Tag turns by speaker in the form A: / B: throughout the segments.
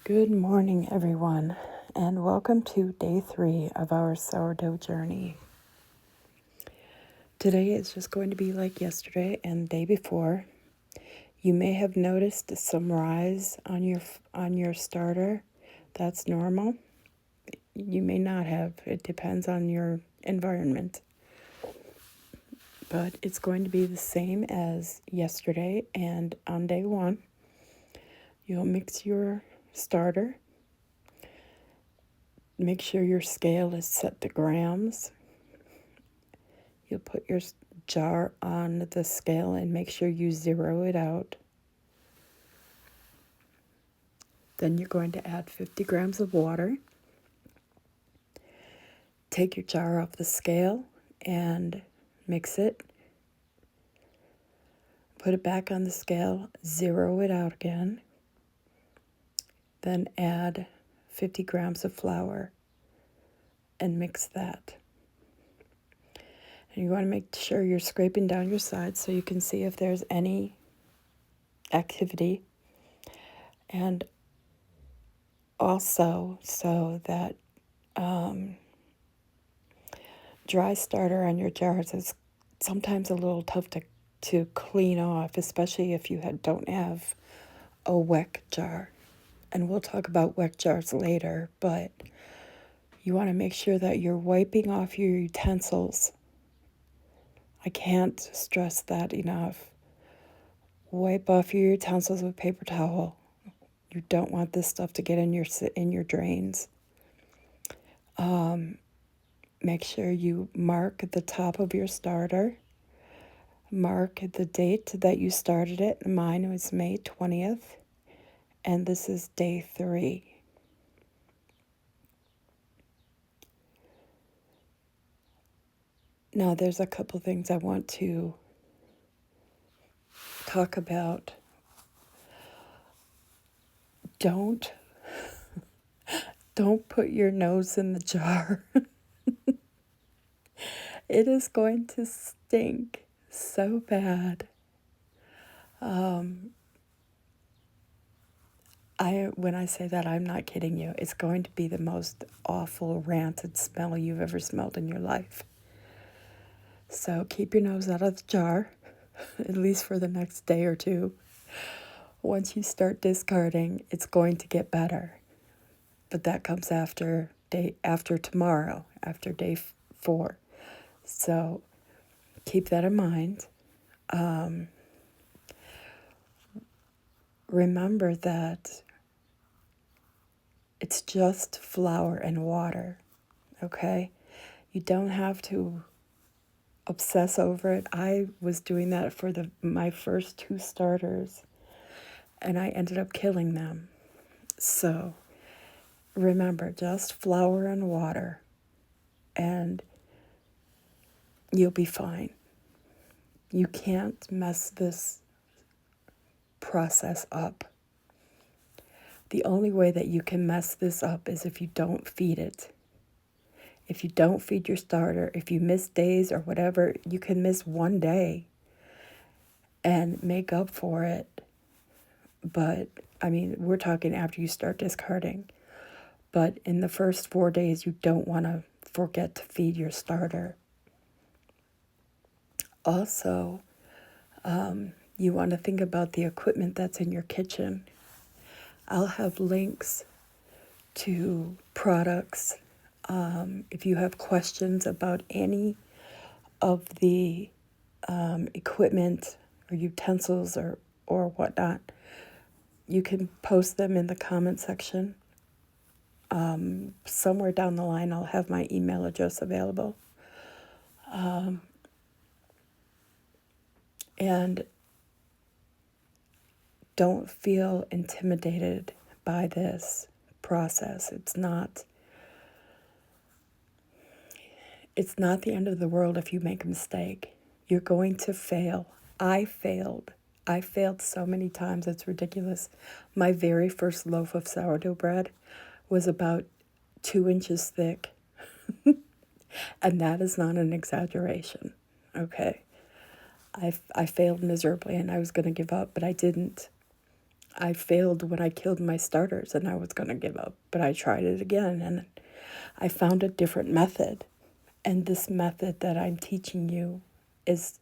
A: Good morning, everyone, and welcome to day 3 of our sourdough journey. Today is just going to be like yesterday and the day before. You may have noticed some rise on your starter. That's normal. You may not have. It depends on your environment. But it's going to be the same as yesterday, and on day 1, you'll mix your starter. Make sure your scale is set to grams. You'll put your jar on the scale and make sure you zero it out. Then you're going to add 50 grams of water. Take your jar off the scale and mix it. Put it back on the scale, zero it out again. Then add 50 grams of flour and mix that. And you want to make sure you're scraping down your sides so you can see if there's any activity. And also so that dry starter on your jars is sometimes a little tough to clean off, especially if you don't have a WEC jar. And we'll talk about WEC jars later, but you want to make sure that you're wiping off your utensils. I can't stress that enough. Wipe off your utensils with paper towel. You don't want this stuff to get in your drains. Make sure you mark the top of your starter. Mark the date that you started it. Mine was May 20th, and this is day 3. Now, there's a couple things I want to talk about. Don't put your nose in the jar. It is going to stink so bad. When I say that, I'm not kidding you. It's going to be the most awful, rancid smell you've ever smelled in your life. So keep your nose out of the jar, at least for the next day or two. Once you start discarding, it's going to get better. But that comes after tomorrow, after day 4. So keep that in mind. Remember that it's just flour and water, okay? You don't have to obsess over it. I was doing that for my first 2 starters, and I ended up killing them. So remember, just flour and water, and you'll be fine. You can't mess this process up. The only way that you can mess this up is if you don't feed it. If you don't feed your starter, if you miss days or whatever, you can miss one day and make up for it. But, we're talking after you start discarding. But in the first 4 days, you don't want to forget to feed your starter. Also, you want to think about the equipment that's in your kitchen. I'll have links to products. If you have questions about any of the equipment or utensils or whatnot, you can post them in the comment section. Somewhere down the line, I'll have my email address available. And don't feel intimidated by this process. It's not the end of the world if you make a mistake. You're going to fail. I failed so many times, it's ridiculous. My very first loaf of sourdough bread was about 2 inches thick. And that is not an exaggeration, okay? I failed miserably and I was going to give up, but I didn't. I failed when I killed my starters and I was going to give up, but I tried it again and I found a different method. And this method that I'm teaching you is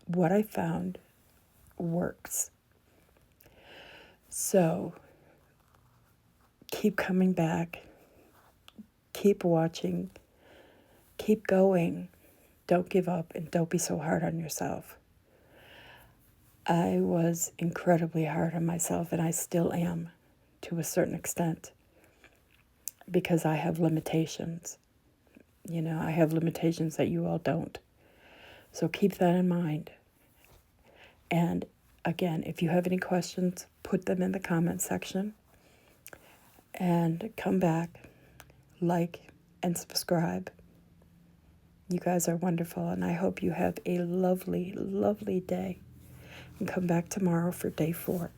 A: what I found works. So keep coming back, keep watching, keep going. Don't give up and don't be so hard on yourself. I was incredibly hard on myself, and I still am to a certain extent because I have limitations. I have limitations that you all don't. So keep that in mind. And again, if you have any questions, put them in the comment section and come back, like, and subscribe. You guys are wonderful, and I hope you have a lovely, lovely day. And come back tomorrow for day 4.